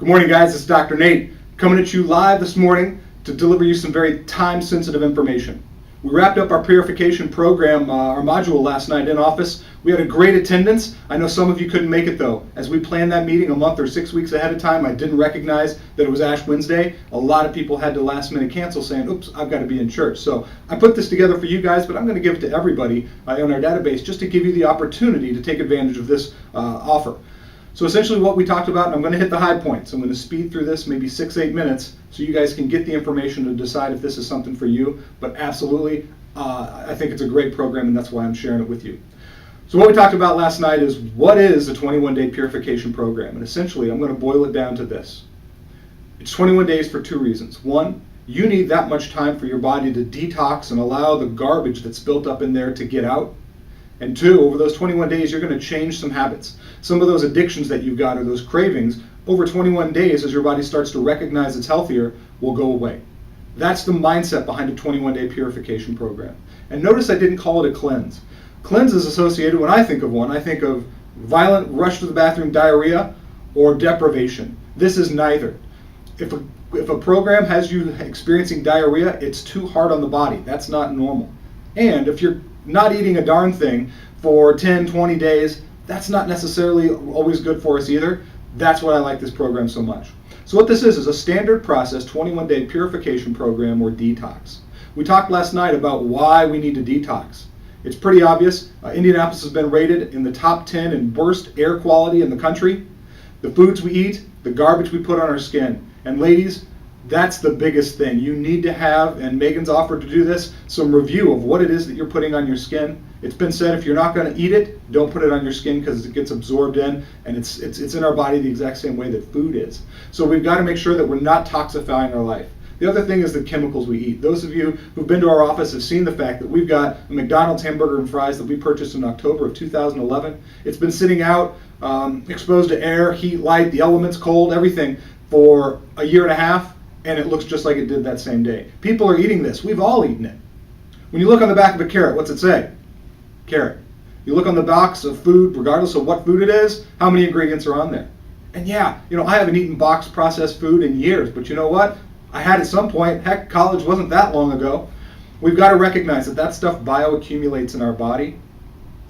Good morning, guys. This is Dr. Nate coming at you live this morning to deliver you some very time-sensitive information. We wrapped up our Purification program, our module last night in office. We had a great attendance. I know some of you couldn't make it though. As we planned that meeting a month or 6 weeks ahead of time, I didn't recognize that it was Ash Wednesday. A lot of people had to last minute cancel saying, oops, I've got to be in church. So I put this together for you guys, but I'm going to give it to everybody on our database just to give you the opportunity to take advantage of this offer. So essentially what we talked about, and I'm going to hit the high points. I'm going to speed through this maybe 6-8 minutes so you guys can get the information to decide if this is something for you. But absolutely, I think it's a great program, and that's why I'm sharing it with you. So what we talked about last night is what is a 21-day purification program? And essentially, I'm going to boil it down to this. It's 21 days for two reasons. One, you need that much time for your body to detox and allow the garbage that's built up in there to get out. And two, over those 21 days, you're going to change some habits. Some of those addictions that you've got or those cravings, over 21 days, as your body starts to recognize it's healthier, will go away. That's the mindset behind a 21-day purification program. And notice I didn't call it a cleanse. Cleanse is associated, when I think of one, I think of violent rush to the bathroom diarrhea or deprivation. This is neither. If a program has you experiencing diarrhea, it's too hard on the body. That's not normal. And if you're not eating a darn thing for 10, 20 days, that's not necessarily always good for us either. That's why I like this program so much. So what this is a standard process 21-day purification program or detox. We talked last night about why we need to detox. It's pretty obvious. Indianapolis has been rated in the top 10 in worst air quality in the country. The foods we eat, the garbage we put on our skin. And ladies, that's the biggest thing. You need to have, and Megan's offered to do this, some review of what it is that you're putting on your skin. It's been said if you're not going to eat it, don't put it on your skin because it gets absorbed in, and it's in our body the exact same way that food is. So we've got to make sure that we're not toxifying our life. The other thing is the chemicals we eat. Those of you who've been to our office have seen the fact that we've got a McDonald's hamburger and fries that we purchased in October of 2011. It's been sitting out, exposed to air, heat, light, the elements, cold, everything for a year and a half. And it looks just like it did that same day. People are eating this. We've all eaten it. When you look on the back of a carrot, what's it say? Carrot. You look on the box of food, regardless of what food it is, how many ingredients are on there? And yeah, I haven't eaten box processed food in years, but you know what? I had at some point. Heck, college wasn't that long ago. We've got to recognize that that stuff bioaccumulates in our body,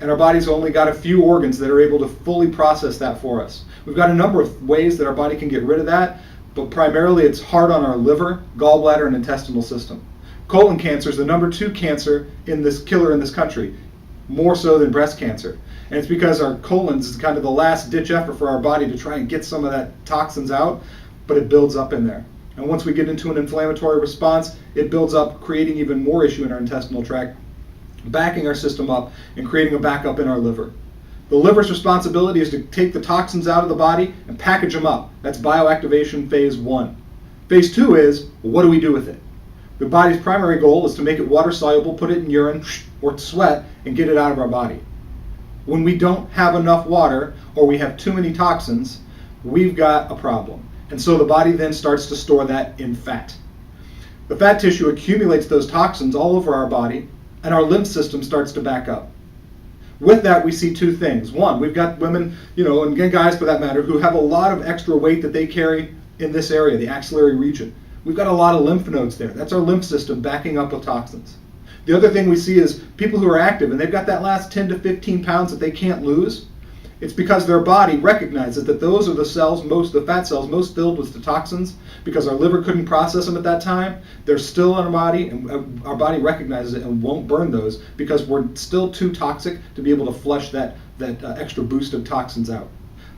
and our body's only got a few organs that are able to fully process that for us. We've got a number of ways that our body can get rid of that, but primarily it's hard on our liver, gallbladder, and intestinal system. Colon cancer is the number 2 cancer killer in this country, more so than breast cancer. And it's because our colons is kind of the last ditch effort for our body to try and get some of that toxins out, but it builds up in there. And once we get into an inflammatory response, it builds up, creating even more issue in our intestinal tract, backing our system up and creating a backup in our liver. The liver's responsibility is to take the toxins out of the body and package them up. That's bioactivation phase 1. Phase 2 is, what do we do with it? The body's primary goal is to make it water soluble, put it in urine or sweat, and get it out of our body. When we don't have enough water or we have too many toxins, we've got a problem. And so the body then starts to store that in fat. The fat tissue accumulates those toxins all over our body, and our lymph system starts to back up. With that, we see two things. One, we've got women, and guys for that matter, who have a lot of extra weight that they carry in this area, the axillary region. We've got a lot of lymph nodes there. That's our lymph system backing up with toxins. The other thing we see is people who are active, and they've got that last 10 to 15 pounds that they can't lose. It's because their body recognizes that those are the fat cells most filled with the toxins, because our liver couldn't process them at that time. They're still in our body, and our body recognizes it and won't burn those because we're still too toxic to be able to flush that extra boost of toxins out.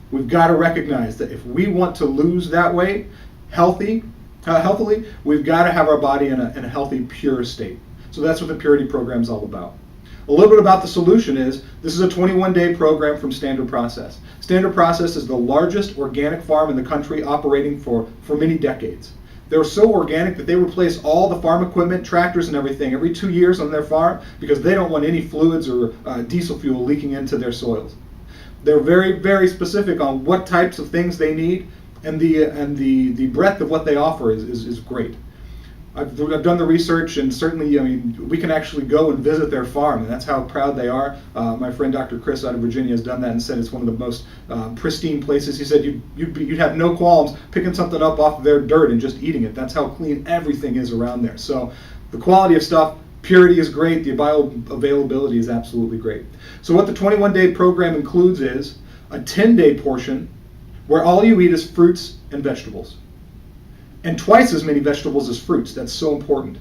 We've got to recognize that if we want to lose that weight healthily, we've got to have our body in a healthy, pure state. So that's what the Purity program is all about. A little bit about the solution is, this is a 21-day program from Standard Process. Standard Process is the largest organic farm in the country, operating for many decades. They're so organic that they replace all the farm equipment, tractors and everything every 2 years on their farm because they don't want any fluids or diesel fuel leaking into their soils. They're very, very specific on what types of things they need, and the breadth of what they offer is great. I've done the research, and certainly, I mean, we can actually go and visit their farm, and that's how proud they are. My friend Dr. Chris out of Virginia has done that and said it's one of the most pristine places. He said you'd have no qualms picking something up off of their dirt and just eating it. That's how clean everything is around there. So the quality of stuff, purity is great. The bioavailability is absolutely great. So what the 21-day program includes is a 10-day portion where all you eat is fruits and vegetables. And twice as many vegetables as fruits. That's so important.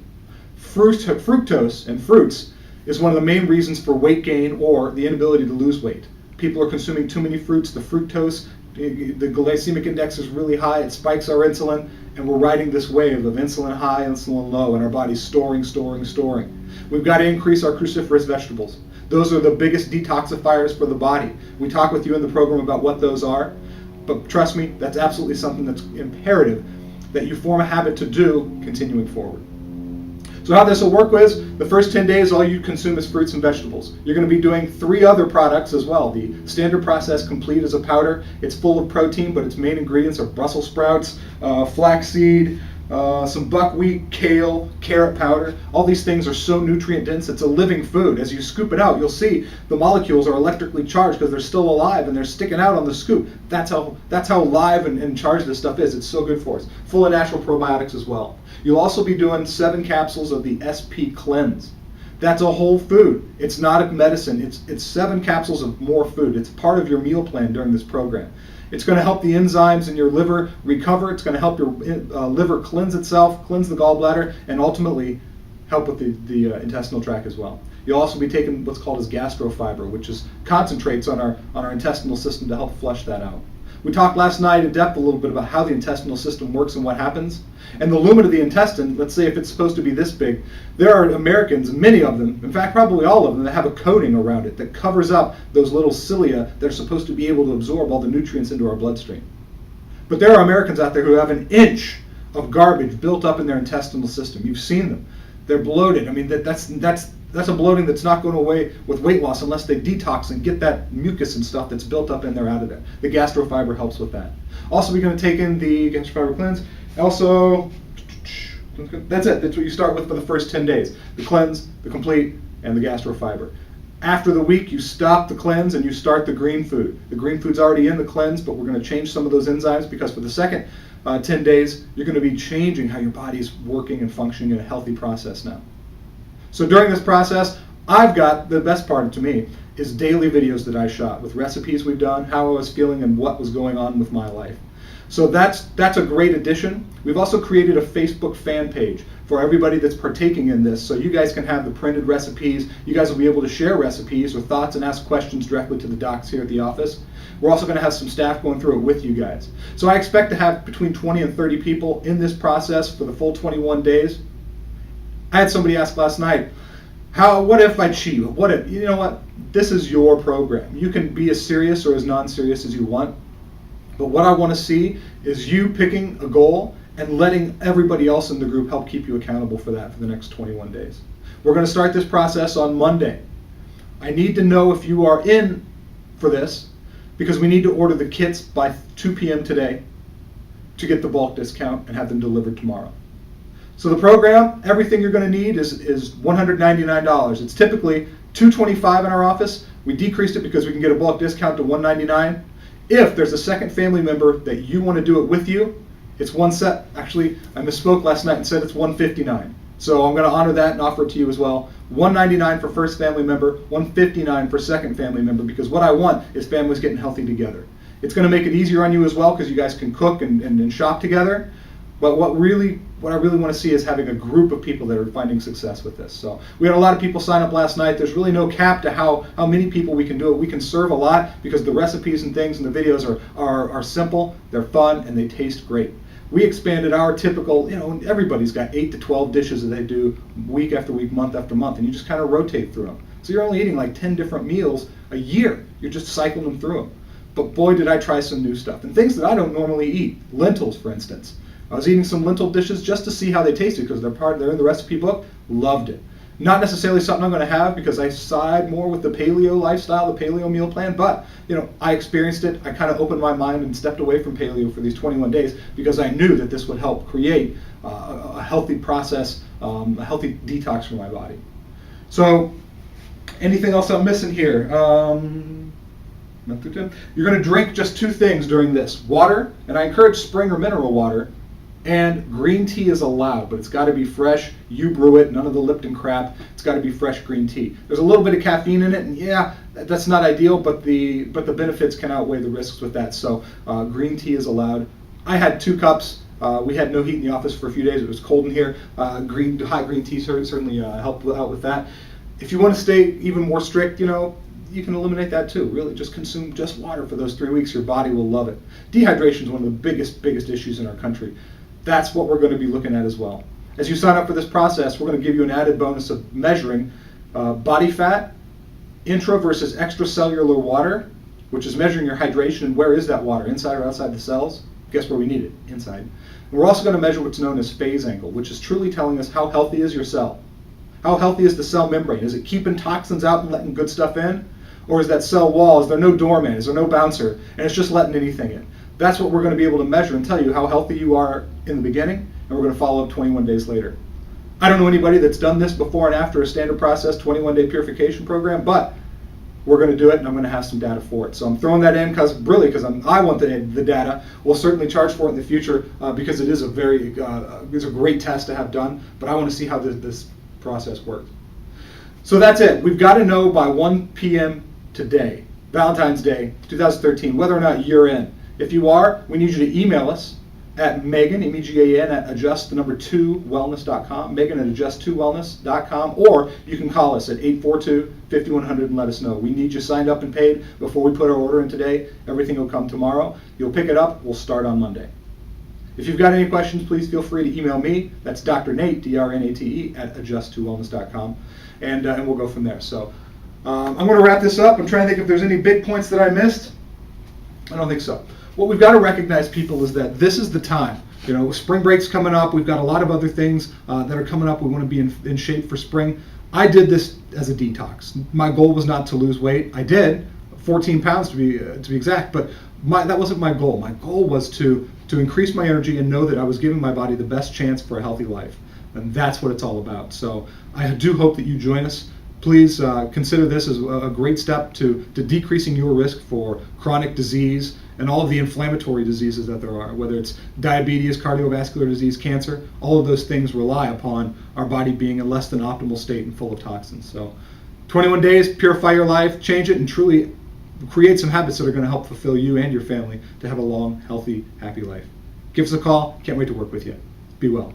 Fructose and fruits is one of the main reasons for weight gain or the inability to lose weight. People are consuming too many fruits. The fructose, the glycemic index is really high. It spikes our insulin, and we're riding this wave of insulin high, insulin low, and our body's storing. We've got to increase our cruciferous vegetables. Those are the biggest detoxifiers for the body. We talk with you in the program about what those are, but trust me, that's absolutely something that's imperative that you form a habit to do continuing forward. So how this will work is, the first 10 days all you consume is fruits and vegetables. You're going to be doing 3 other products as well. The Standard Process Complete is a powder. It's full of protein, but its main ingredients are Brussels sprouts, flaxseed, some buckwheat, kale, carrot powder. All these things are so nutrient dense, it's a living food. As you scoop it out, you'll see the molecules are electrically charged because they're still alive and they're sticking out on the scoop. That's how live and charged this stuff is. It's so good for us. Full of natural probiotics as well. You'll also be doing 7 capsules of the SP Cleanse. That's a whole food. It's not a medicine. It's 7 capsules of more food. It's part of your meal plan during this program. It's going to help the enzymes in your liver recover. It's going to help your liver cleanse itself, cleanse the gallbladder, and ultimately help with the intestinal tract as well. You'll also be taking what's called as gastrofiber, which is concentrates on our intestinal system to help flush that out. We talked last night in depth a little bit about how the intestinal system works and what happens. And the lumen of the intestine, let's say if it's supposed to be this big, there are Americans, many of them, in fact probably all of them, that have a coating around it that covers up those little cilia that are supposed to be able to absorb all the nutrients into our bloodstream. But there are Americans out there who have an inch of garbage built up in their intestinal system. You've seen them. They're bloated. I mean, that's a bloating that's not going away with weight loss unless they detox and get that mucus and stuff that's built up in there out of there. The gastrofiber helps with that. Also, we're going to take in the gastrofiber cleanse. Also, that's it. That's what you start with for the first 10 days. The cleanse, the complete, and the gastrofiber. After the week, you stop the cleanse and you start the green food. The green food's already in the cleanse, but we're going to change some of those enzymes because for the second 10 days, you're going to be changing how your body's working and functioning in a healthy process now. So during this process, I've got, the best part to me, is daily videos that I shot with recipes we've done, how I was feeling, and what was going on with my life. So that's a great addition. We've also created a Facebook fan page for everybody that's partaking in this, so you guys can have the printed recipes. You guys will be able to share recipes or thoughts and ask questions directly to the docs here at the office. We're also going to have some staff going through it with you guys. So I expect to have between 20 and 30 people in this process for the full 21 days. I had somebody ask last night, what if I cheat? What if, you know what? This is your program. You can be as serious or as non-serious as you want. But what I want to see is you picking a goal and letting everybody else in the group help keep you accountable for that for the next 21 days. We're going to start this process on Monday. I need to know if you are in for this because we need to order the kits by 2 p.m. today to get the bulk discount and have them delivered tomorrow. So the program, everything you're going to need is $199. It's typically $225 in our office. We decreased it because we can get a bulk discount to $199. If there's a second family member that you want to do it with you, it's one set. Actually, I misspoke last night and said it's $159. So I'm going to honor that and offer it to you as well. $199 for first family member, $159 for second family member, because what I want is families getting healthy together. It's going to make it easier on you as well because you guys can cook and shop together. But what I really want to see is having a group of people that are finding success with this. So we had a lot of people sign up last night. There's really no cap to how many people we can do it. We can serve a lot because the recipes and things and the videos are simple, they're fun, and they taste great. We expanded our typical, everybody's got 8 to 12 dishes that they do week after week, month after month, and you just kind of rotate through them. So you're only eating like 10 different meals a year. You're just cycling them through them. But boy, did I try some new stuff. And things that I don't normally eat. Lentils, for instance. I was eating some lentil dishes just to see how they tasted because they're in the recipe book. Loved it. Not necessarily something I'm going to have because I side more with the paleo lifestyle, the paleo meal plan, but I experienced it. I kind of opened my mind and stepped away from paleo for these 21 days because I knew that this would help create a healthy process, a healthy detox for my body. So, anything else I'm missing here? You're going to drink just 2 things during this: water, and I encourage spring or mineral water, and green tea is allowed, but it's got to be fresh. You brew it, none of the Lipton crap. It's got to be fresh green tea. There's a little bit of caffeine in it, and yeah, that's not ideal, but the benefits can outweigh the risks with that. So green tea is allowed. I had 2 cups. We had no heat in the office for a few days. It was cold in here. High green tea certainly helped out with that. If you want to stay even more strict, you can eliminate that too. Really, just consume just water for those 3 weeks. Your body will love it. Dehydration is one of the biggest issues in our country. That's what we're going to be looking at as well. As you sign up for this process, we're going to give you an added bonus of measuring body fat, intra versus extracellular water, which is measuring your hydration. And where is that water, inside or outside the cells? Guess where we need it? Inside. And we're also going to measure what's known as phase angle, which is truly telling us how healthy is your cell. How healthy is the cell membrane? Is it keeping toxins out and letting good stuff in? Or is that cell wall, is there no doorman, is there no bouncer, and it's just letting anything in? That's what we're going to be able to measure and tell you how healthy you are in the beginning, and we're going to follow up 21 days later. I don't know anybody that's done this before and after a standard process 21-day purification program, but we're going to do it, and I'm going to have some data for it. So I'm throwing that in because I want the data. We'll certainly charge for it in the future because it is it's a great test to have done, but I want to see how this process works. So that's it. We've got to know by 1 p.m. today, Valentine's Day 2013, whether or not you're in. If you are, we need you to email us at Megan, M-E-G-A-N, at adjust2wellness.com, Megan at adjust2wellness.com, or you can call us at 842-5100 and let us know. We need you signed up and paid before we put our order in today. Everything will come tomorrow. You'll pick it up. We'll start on Monday. If you've got any questions, please feel free to email me. That's Dr. Nate, D-R-N-A-T-E, at adjust2wellness.com, and we'll go from there. So I'm going to wrap this up. I'm trying to think if there's any big points that I missed. I don't think so. What we've got to recognize, people, is that this is the time. Spring break's coming up. We've got a lot of other things that are coming up. We want to be in shape for spring. I did this as a detox. My goal was not to lose weight. I did, 14 pounds to be exact, but that wasn't my goal. My goal was to increase my energy and know that I was giving my body the best chance for a healthy life. And that's what it's all about. So I do hope that you join us. Please consider this as a great step to decreasing your risk for chronic disease and all of the inflammatory diseases that there are, whether it's diabetes, cardiovascular disease, cancer. All of those things rely upon our body being in less than optimal state and full of toxins. So 21 days, purify your life, change it, and truly create some habits that are going to help fulfill you and your family to have a long, healthy, happy life. Give us a call. Can't wait to work with you. Be well.